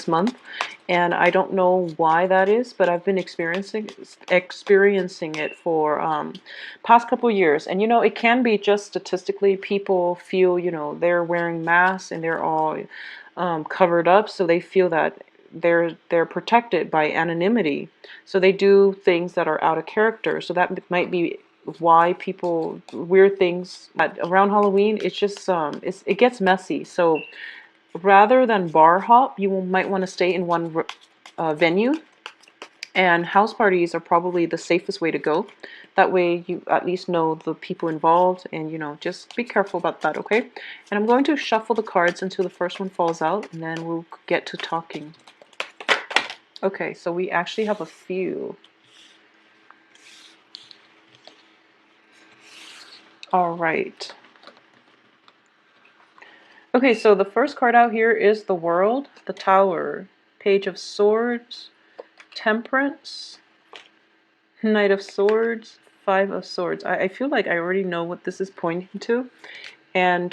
month, and I don't know why that is, but I've been experiencing it for past couple years. And it can be just statistically people feel they're wearing masks and they're all covered up, so they feel that they're protected by anonymity, so they do things that are out of character. So that might be why people weird things around Halloween. It's just it gets messy. So rather than bar hop, you might want to stay in one venue, and house parties are probably the safest way to go. That way you at least know the people involved, and just be careful about that, okay? And I'm going to shuffle the cards until the first one falls out, and then we'll get to talking. Okay, so we actually have a few. All right. Okay, so the first card out here is the World, the Tower, Page of Swords, Temperance, Knight of Swords, Five of Swords. I feel like I already know what this is pointing to. And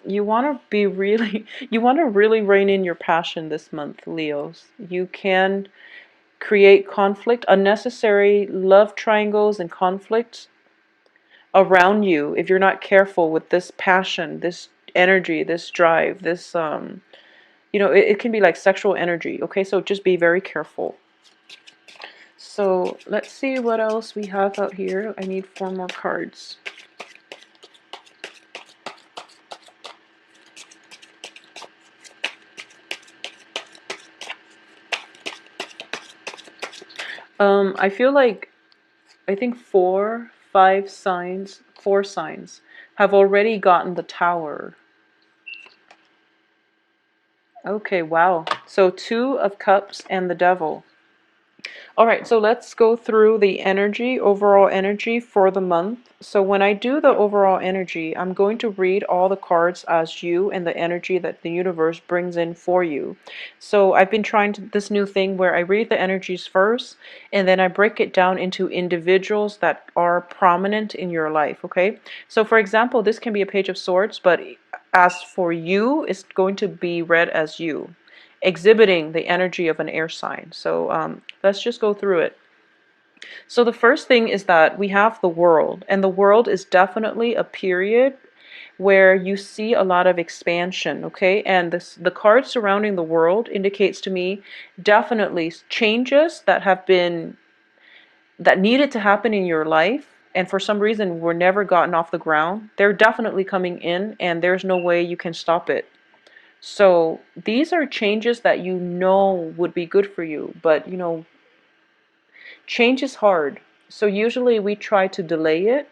you want to be really, you want to really rein in your passion this month, Leos. You can create conflict, unnecessary love triangles and conflict around you if you're not careful with this passion, this energy, this drive, this, it can be like sexual energy, okay? So just be very careful. So let's see what else we have out here. I need 4 more cards. I feel like I think 4 signs have already gotten the Tower. Okay, wow. So 2 of Cups and the Devil. All right, so let's go through the energy, overall energy for the month. So when I do the overall energy, I'm going to read all the cards as you and the energy that the universe brings in for you. So I've been trying this new thing where I read the energies first, and then I break it down into individuals that are prominent in your life, okay? So for example, this can be a Page of Swords, but as for you, it's going to be read as you, exhibiting the energy of an air sign. So let's just go through it. So the first thing is that we have the World, and the World is definitely a period where you see a lot of expansion, okay? And the card surrounding the World indicates to me definitely changes that needed to happen in your life, and for some reason were never gotten off the ground. They're definitely coming in, and there's no way you can stop it. So these are changes that would be good for you, but change is hard. So usually we try to delay it,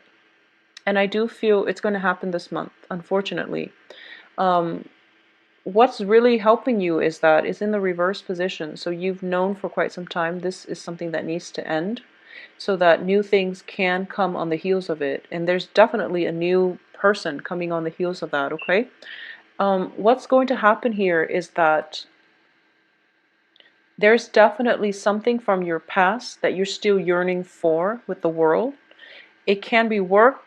and I do feel it's going to happen this month, unfortunately. What's really helping you is that it's in the reverse position. So you've known for quite some time this is something that needs to end, so that new things can come on the heels of it. And there's definitely a new person coming on the heels of that, okay? What's going to happen here is that there's definitely something from your past that you're still yearning for with the World. It can be work,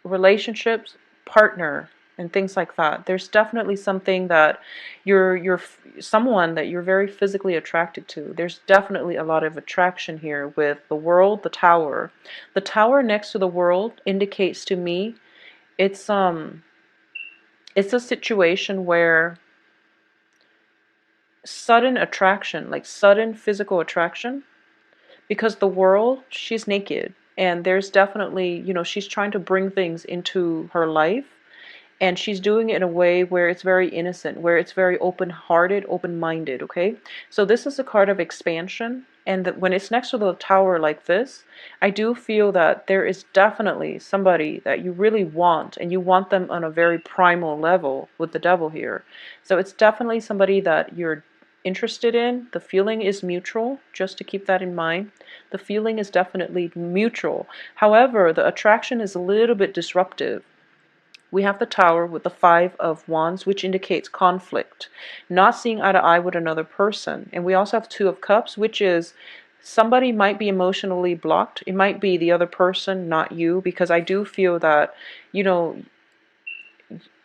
relationships, partner, and things like that. There's definitely something that you're someone that you're very physically attracted to. There's definitely a lot of attraction here with the World, the Tower. The Tower next to the World indicates to me it's a situation where sudden attraction, like sudden physical attraction, because the World, she's naked, and there's definitely, she's trying to bring things into her life, and she's doing it in a way where it's very innocent, where it's very open-hearted, open-minded, okay? So this is a card of expansion, and that when it's next to the Tower like this, I do feel that there is definitely somebody that you really want, and you want them on a very primal level with the Devil here. So it's definitely somebody that you're interested in. The feeling is mutual, just to keep that in mind. The feeling is definitely mutual. However, the attraction is a little bit disruptive. We have the Tower with the 5 of Wands, which indicates conflict, not seeing eye to eye with another person. And we also have 2 of Cups, which is somebody might be emotionally blocked. It might be the other person, not you, because I do feel that,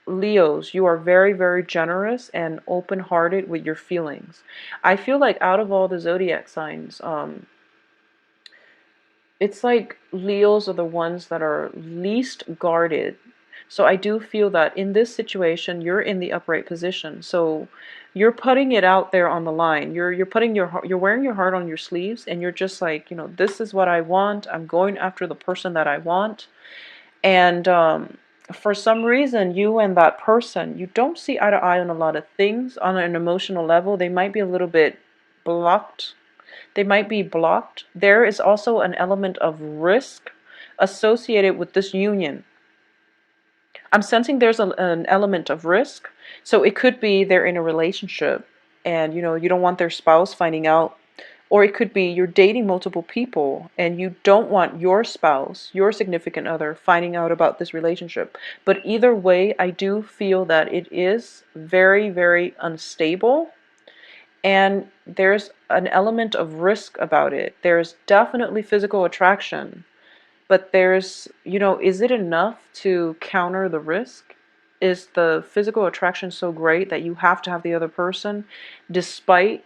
Leos, you are very, very generous and open-hearted with your feelings. I feel like out of all the zodiac signs, it's like Leos are the ones that are least guarded. So I do feel that in this situation, you're in the upright position. So you're putting it out there on the line. You're putting you're wearing your heart on your sleeves, and you're just like, this is what I want. I'm going after the person that I want. And for some reason, you and that person, you don't see eye to eye on a lot of things on an emotional level. They might be a little bit blocked. They might be blocked. There is also an element of risk associated with this union. I'm sensing there's an element of risk. So it could be they're in a relationship and you don't want their spouse finding out. Or it could be you're dating multiple people and you don't want your spouse, your significant other, finding out about this relationship. But either way, I do feel that it is very, very unstable. And there's an element of risk about it. There's definitely physical attraction. But is it enough to counter the risk? Is the physical attraction so great that you have to have the other person, despite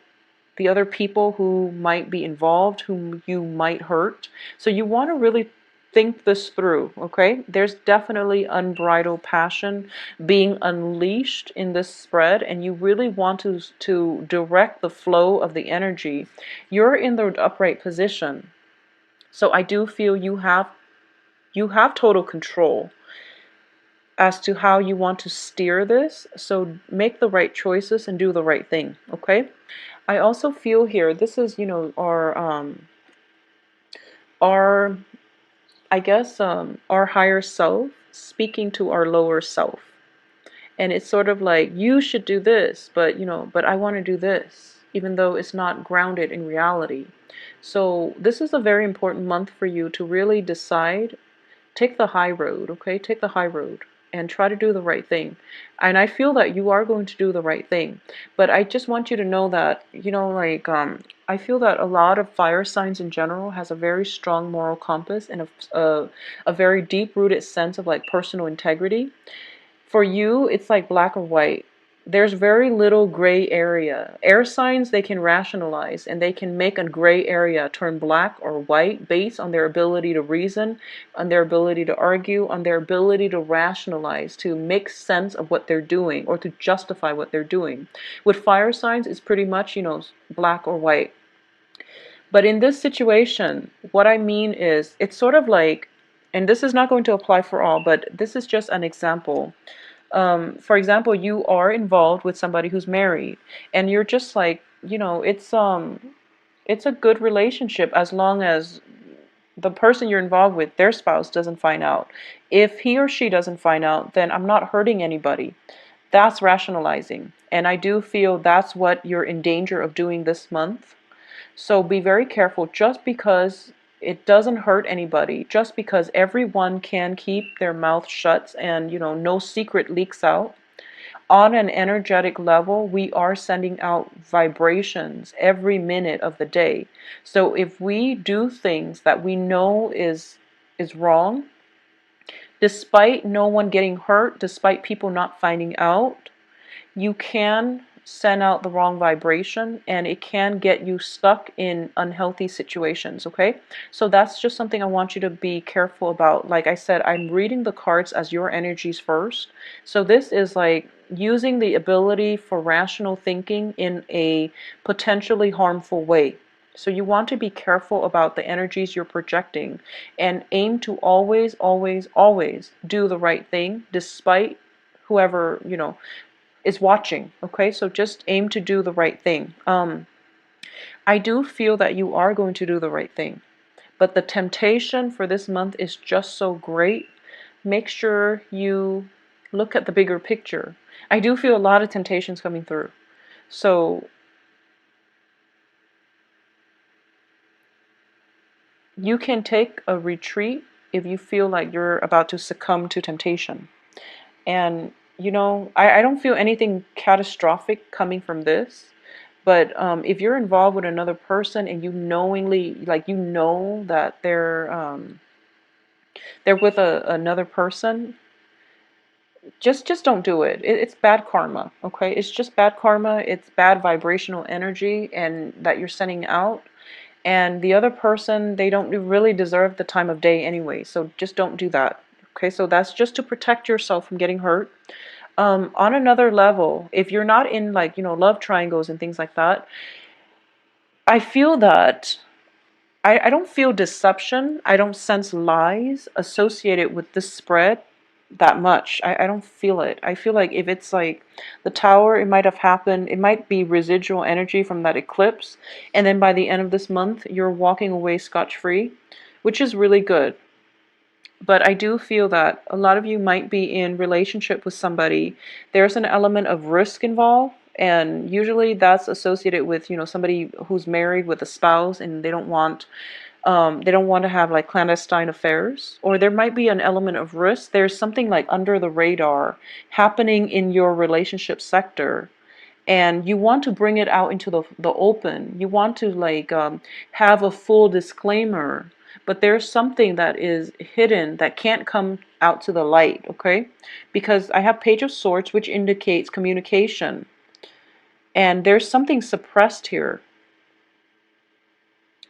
the other people who might be involved, whom you might hurt? So you want to really think this through, okay? There's definitely unbridled passion being unleashed in this spread, and you really want to direct the flow of the energy. You're in the upright position. So I do feel you have total control as to how you want to steer this. So make the right choices and do the right thing, okay? I also feel here, this is, our I guess our higher self speaking to our lower self. And it's sort of like, you should do this, but I want to do this, even though it's not grounded in reality. So this is a very important month for you to really decide. Take the high road, okay? Take the high road and try to do the right thing. And I feel that you are going to do the right thing. But I just want you to know that, I feel that a lot of fire signs in general has a very strong moral compass and a very deep-rooted sense of like personal integrity. For you, it's like black or white. There's very little gray area. Air signs, they can rationalize and they can make a gray area turn black or white based on their ability to reason, on their ability to argue, on their ability to rationalize, to make sense of what they're doing or to justify what they're doing. With fire signs, it's pretty much, black or white. But in this situation, what I mean is, it's sort of like, and this is not going to apply for all, but this is just an example. For example, you are involved with somebody who's married, and you're just like, it's a good relationship as long as the person you're involved with, their spouse, doesn't find out. If he or she doesn't find out, then I'm not hurting anybody. That's rationalizing. And I do feel that's what you're in danger of doing this month. So be very careful. Just because it doesn't hurt anybody, just because everyone can keep their mouth shut and, no secret leaks out, on an energetic level, we are sending out vibrations every minute of the day. So if we do things that we know is wrong, despite no one getting hurt, despite people not finding out, you can send out the wrong vibration and it can get you stuck in unhealthy situations, okay? So that's just something I want you to be careful about. Like I said, I'm reading the cards as your energies first. So this is like using the ability for rational thinking in a potentially harmful way. So you want to be careful about the energies you're projecting and aim to always, always, always do the right thing despite whoever, is watching, okay? So just aim to do the right thing. I do feel that you are going to do the right thing, but the temptation for this month is just so great. Make sure you look at the bigger picture. I do feel a lot of temptations coming through. So you can take a retreat if you feel like you're about to succumb to temptation. And, I don't feel anything catastrophic coming from this. But if you're involved with another person and you knowingly, like, that they're with another person, just don't do it. It's bad karma, okay? It's just bad karma. It's bad vibrational energy and that you're sending out. And the other person, they don't really deserve the time of day anyway. So just don't do that. Okay, so that's just to protect yourself from getting hurt. On another level, if you're not in like, love triangles and things like that, I feel that I don't feel deception. I don't sense lies associated with this spread that much. I don't feel it. I feel like if it's like the tower, it might have happened, it might be residual energy from that eclipse. And then by the end of this month, you're walking away scotch-free, which is really good. But I do feel that a lot of you might be in relationship with somebody. There's an element of risk involved. And usually that's associated with, somebody who's married with a spouse and they don't want to have like clandestine affairs, or there might be an element of risk. There's something like under the radar happening in your relationship sector, and you want to bring it out into the open. You want to like have a full disclaimer, but there's something that is hidden that can't come out to the light, okay? Because I have Page of Swords, which indicates communication, and there's something suppressed here.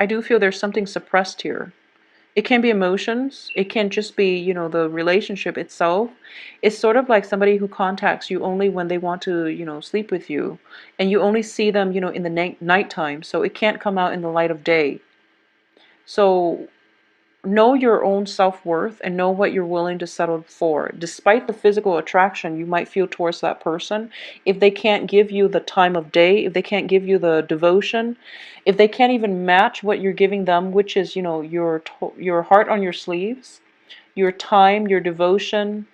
I do feel there's something suppressed here. It can be emotions. It can just be, the relationship itself. It's sort of like somebody who contacts you only when they want to, sleep with you. And you only see them, in the nighttime. So it can't come out in the light of day. So know your own self-worth and know what you're willing to settle for. Despite the physical attraction you might feel towards that person, if they can't give you the time of day, if they can't give you the devotion, if they can't even match what you're giving them, which is, your heart on your sleeves, your time, your devotion,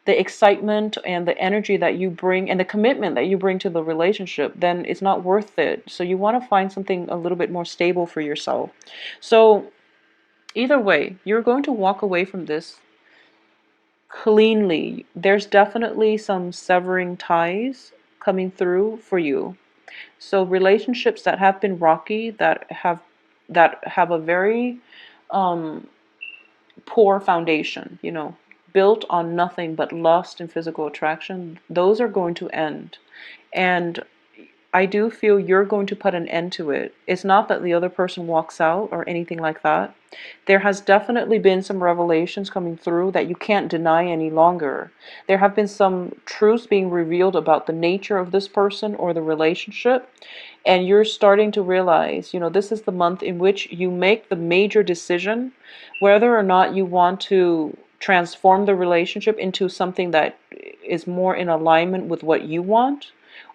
the excitement and the energy that you bring and the commitment that you bring to the relationship, then it's not worth it. So you want to find something a little bit more stable for yourself. So either way, you're going to walk away from this cleanly. There's definitely some severing ties coming through for you. So relationships that have been rocky, that have a very um, poor foundation, built on nothing but lust and physical attraction, those are going to end. And I do feel you're going to put an end to it. It's not that the other person walks out or anything like that. There has definitely been some revelations coming through that you can't deny any longer. There have been some truths being revealed about the nature of this person or the relationship. And you're starting to realize, this is the month in which you make the major decision whether or not you want to transform the relationship into something that is more in alignment with what you want,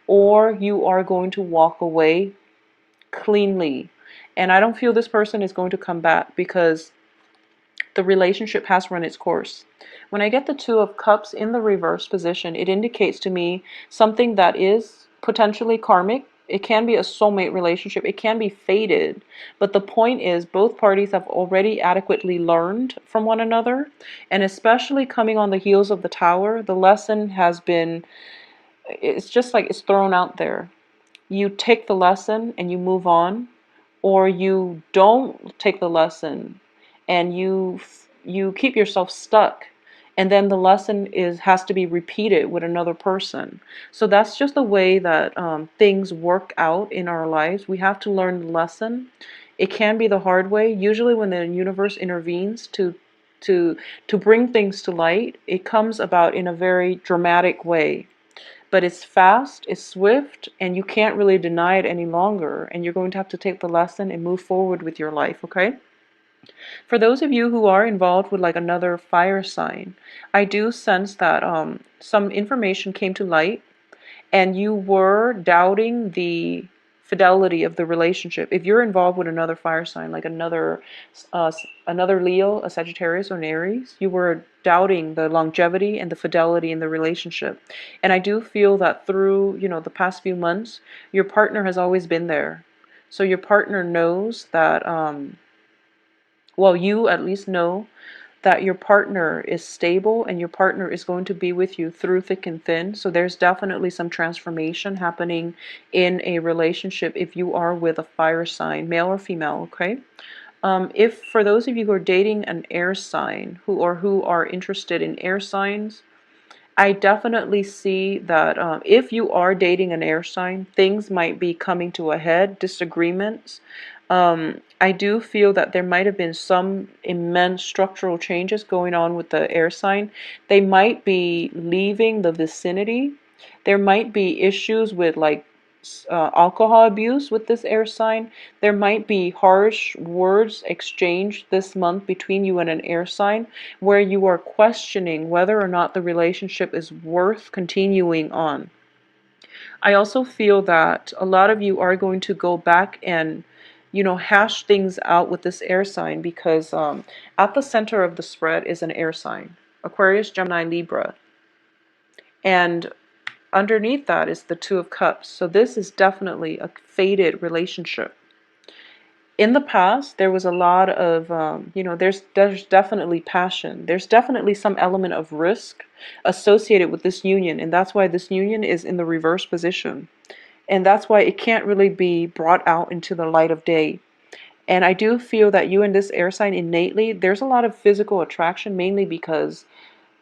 or you are going to walk away cleanly. And I don't feel this person is going to come back because the relationship has run its course. When I get the Two of Cups in the reverse position, it indicates to me something that is potentially karmic. It can be a soulmate relationship. It can be fated. But the point is, both parties have already adequately learned from one another. And especially coming on the heels of the Tower, the lesson has been, it's just like it's thrown out there. You take the lesson and you move on, or you don't take the lesson and you keep yourself stuck, and then the lesson has to be repeated with another person. So that's just the way that things work out in our lives. We have to learn the lesson. It can be the hard way. Usually when the universe intervenes to to bring things to light, it comes about in a very dramatic way. But it's fast, it's swift, and you can't really deny it any longer. And you're going to have to take the lesson and move forward with your life, okay? For those of you who are involved with like another fire sign, I do sense that some information came to light and you were doubting the fidelity of the relationship. If you're involved with another fire sign, like another Leo, a Sagittarius, or an Aries, you were doubting the longevity and the fidelity in the relationship. And I do feel that through, the past few months, your partner has always been there. So your partner knows that, well, you at least know that your partner is stable and your partner is going to be with you through thick and thin. So there's definitely some transformation happening in a relationship if you are with a fire sign, male or female, okay? If for those of you who are dating an air sign who are interested in air signs, I definitely see that if you are dating an air sign, things might be coming to a head, disagreements. I do feel that there might have been some immense structural changes going on with the air sign. They might be leaving the vicinity. There might be issues with like alcohol abuse with this air sign. There might be harsh words exchanged this month between you and an air sign where you are questioning whether or not the relationship is worth continuing on. I also feel that a lot of you are going to go back and, hash things out with this air sign because at the center of the spread is an air sign, Aquarius, Gemini, Libra. And underneath that is the Two of Cups. So this is definitely a fated relationship. In the past, there was a lot of, there's definitely passion. There's definitely some element of risk associated with this union. And that's why this union is in the reverse position. And that's why it can't really be brought out into the light of day. And I do feel that you and this air sign innately, there's a lot of physical attraction, mainly because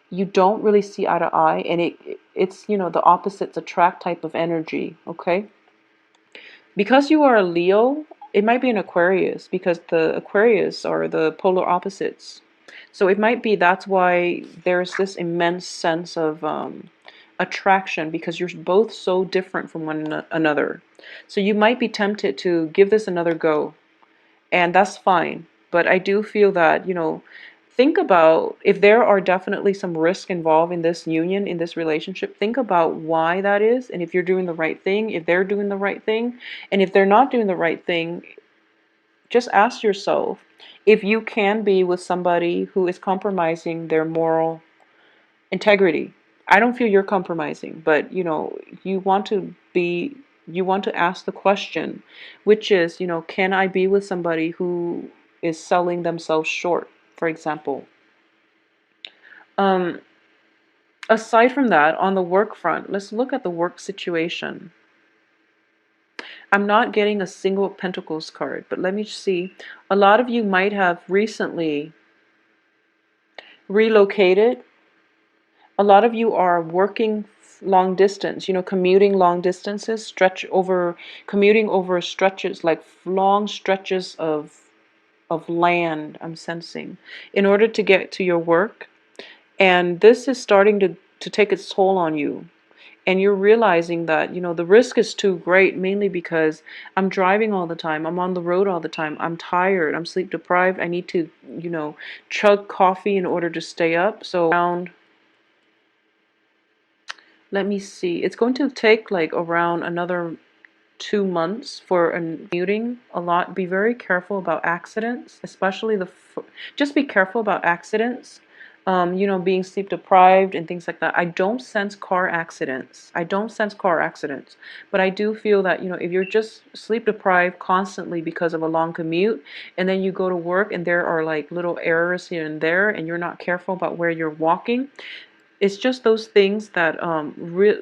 you don't really see eye to eye. And it's, the opposites attract type of energy, okay? Because you are a Leo, it might be an Aquarius because the Aquarius are the polar opposites. So it might be that's why there's this immense sense of attraction because you're both so different from one another. So you might be tempted to give this another go, and that's fine. But I do feel that, think about if there are definitely some risk involved in this union, in this relationship, think about why that is, and if you're doing the right thing, if they're doing the right thing, and if they're not doing the right thing, just ask yourself if you can be with somebody who is compromising their moral integrity. I don't feel you're compromising, but you want to be, you want to ask the question, which is, can I be with somebody who is selling themselves short, for example? Um, Aside from that, on the work front, let's look at the work situation. I'm not getting a single Pentacles card, but let me see. A lot of you might have recently relocated. A lot of you are working long distance, commuting long distances, commuting over stretches, like long stretches of land, I'm sensing, in order to get to your work. And this is starting to take its toll on you. And you're realizing that, the risk is too great, mainly because I'm driving all the time. I'm on the road all the time. I'm tired. I'm sleep deprived. I need to, chug coffee in order to stay up. So around, let me see. It's going to take like around another 2 months for a commuting a lot. Be very careful about accidents, especially just be careful about accidents. Being sleep deprived and things like that. I don't sense car accidents. I don't sense car accidents. But I do feel that, if you're just sleep deprived constantly because of a long commute, and then you go to work and there are like little errors here and there, and you're not careful about where you're walking, it's just those things that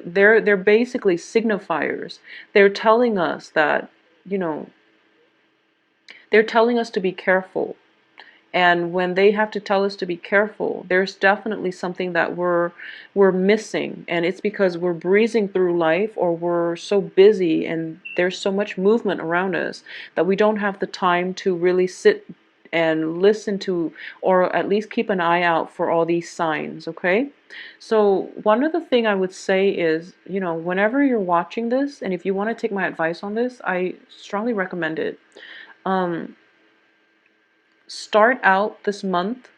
they're basically signifiers. They're telling us that, you know, they're telling us to be careful. And when they have to tell us to be careful, there's definitely something that we're missing. And it's because we're breezing through life, or we're so busy and there's so much movement around us that we don't have the time to really sit and listen to, or at least keep an eye out for all these signs, okay? So one other thing I would say is, whenever you're watching this, and if you want to take my advice on this, I strongly recommend it. Start out this month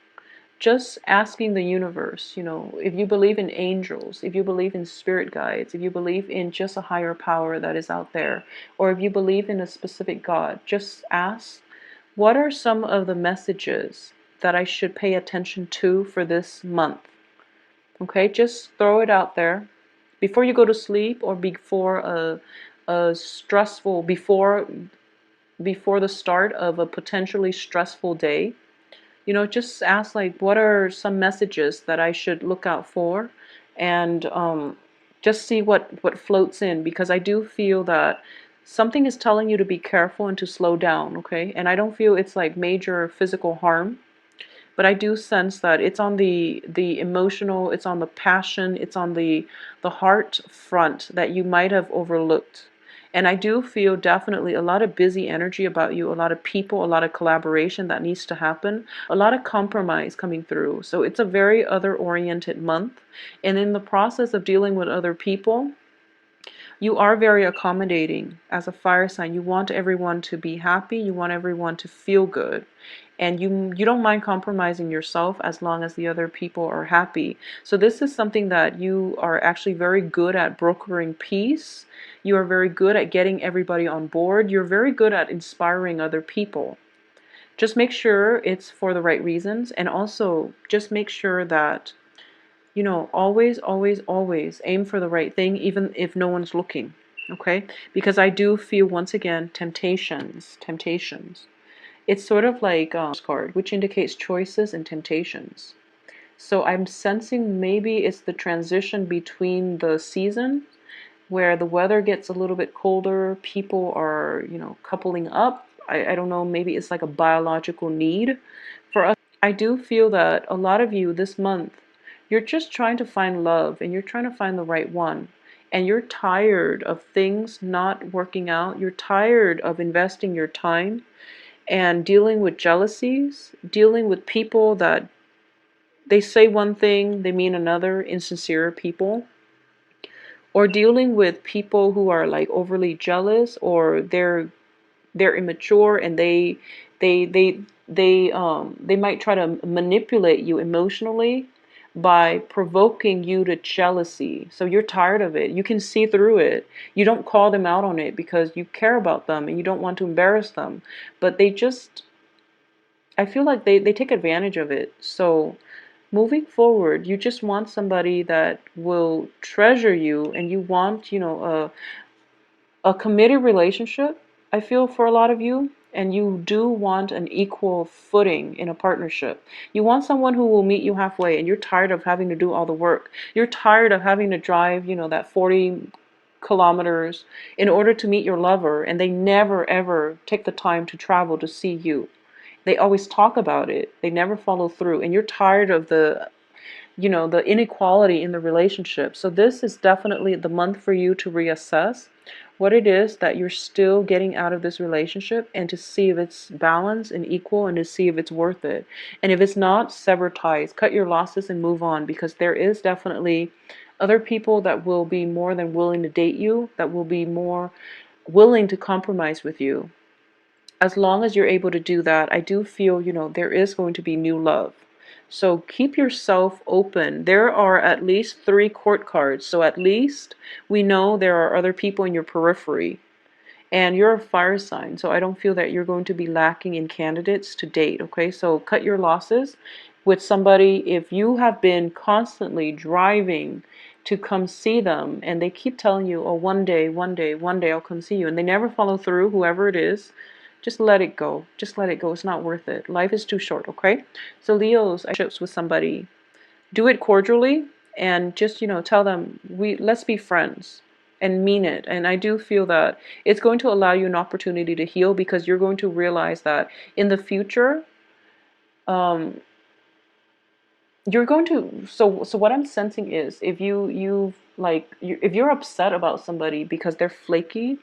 just asking the universe, if you believe in angels, if you believe in spirit guides, if you believe in just a higher power that is out there, or if you believe in a specific God, just ask, what are some of the messages that I should pay attention to for this month? Okay, just throw it out there before you go to sleep, or before a stressful, before the start of a potentially stressful day. Just ask, like, what are some messages that I should look out for, and just see what floats in, because I do feel that something is telling you to be careful and to slow down, okay? And I don't feel it's like major physical harm, but I do sense that it's on the emotional, it's on the passion, it's on the heart front that you might have overlooked. And I do feel definitely a lot of busy energy about you, a lot of people, a lot of collaboration that needs to happen, a lot of compromise coming through. So it's a very other oriented month. And in the process of dealing with other people, you are very accommodating as a fire sign. You want everyone to be happy, you want everyone to feel good. And you don't mind compromising yourself as long as the other people are happy. So this is something that you are actually very good at, brokering peace. You are very good at getting everybody on board. You're very good at inspiring other people. Just make sure it's for the right reasons, and also just make sure that always, always, always aim for the right thing, even if no one's looking. Okay? Because I do feel, once again, temptations, temptations. It's sort of like a card, which indicates choices and temptations. So I'm sensing maybe it's the transition between the seasons where the weather gets a little bit colder, people are, coupling up. I don't know, maybe it's like a biological need for us. I do feel that a lot of you this month, you're just trying to find love and you're trying to find the right one. And you're tired of things not working out. You're tired of investing your time and dealing with jealousies, dealing with people that they say one thing, they mean another, insincere people, or dealing with people who are like overly jealous, or they're immature and they they they might try to manipulate you emotionally by provoking you to jealousy. So you're tired of it. You can see through it. You don't call them out on it because you care about them and you don't want to embarrass them. But they just, I feel like they take advantage of it. So moving forward, you just want somebody that will treasure you, and you want, a committed relationship, I feel, for a lot of you. And you do want an equal footing in a partnership. You want someone who will meet you halfway, and you're tired of having to do all the work. You're tired of having to drive, that 40 kilometers in order to meet your lover, and they never ever take the time to travel to see you. They always talk about it. They never follow through. And you're tired of the inequality in the relationship. So this is definitely the month for you to reassess what it is that you're still getting out of this relationship, and to see if it's balanced and equal, and to see if it's worth it. And if it's not, sever ties, cut your losses and move on, because there is definitely other people that will be more than willing to date you, that will be more willing to compromise with you. As long as you're able to do that, I do feel, there is going to be new love. So keep yourself open. There are at least 3 court cards. So at least we know there are other people in your periphery. And you're a fire sign, so I don't feel that you're going to be lacking in candidates to date, okay? So cut your losses with somebody. If you have been constantly driving to come see them, and they keep telling you, oh, one day, one day, one day I'll come see you, and they never follow through, whoever it is, just let it go. Just let it go. It's not worth it. Life is too short, okay? So Leos, I ships with somebody. Do it cordially, and just, tell them, let's be friends, and mean it. And I do feel that it's going to allow you an opportunity to heal, because you're going to realize that in the future, um, you're going to, so what I'm sensing is, if if you're upset about somebody because they're flaky,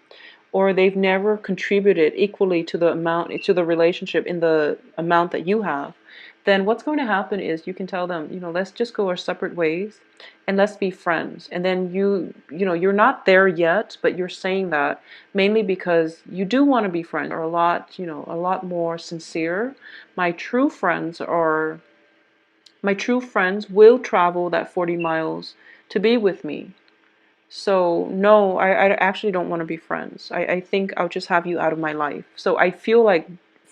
or they've never contributed equally to the relationship in the amount that you have, then what's going to happen is, you can tell them, let's just go our separate ways, and let's be friends. And then you're not there yet, but you're saying that mainly because you do want to be friends, or a lot more sincere. My true friends will travel that 40 miles to be with me. So no, I actually don't want to be friends. I think I'll just have you out of my life. So I feel like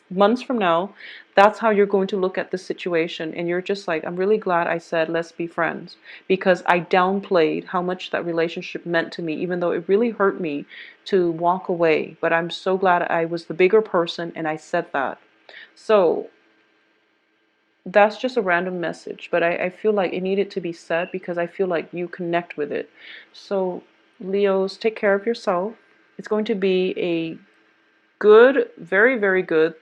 months from now, that's how you're going to look at the situation. And you're just like, I'm really glad I said, let's be friends. Because I downplayed how much that relationship meant to me, even though it really hurt me to walk away. But I'm so glad I was the bigger person and I said that. So that's just a random message, but I feel like it needed to be said, because I feel like you connect with it. So Leos, take care of yourself. It's going to be a good, very, very good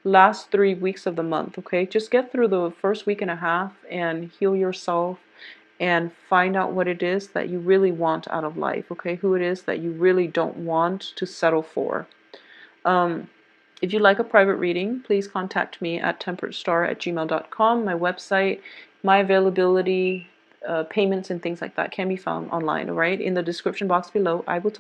last 3 weeks of the month, okay? Just get through the first week and a half and heal yourself and find out what it is that you really want out of life, okay? Who it is that you really don't want to settle for. If you'd like a private reading, please contact me at temperatestar@gmail.com. My website, my availability, payments and things like that can be found online, all right? In the description box below, I will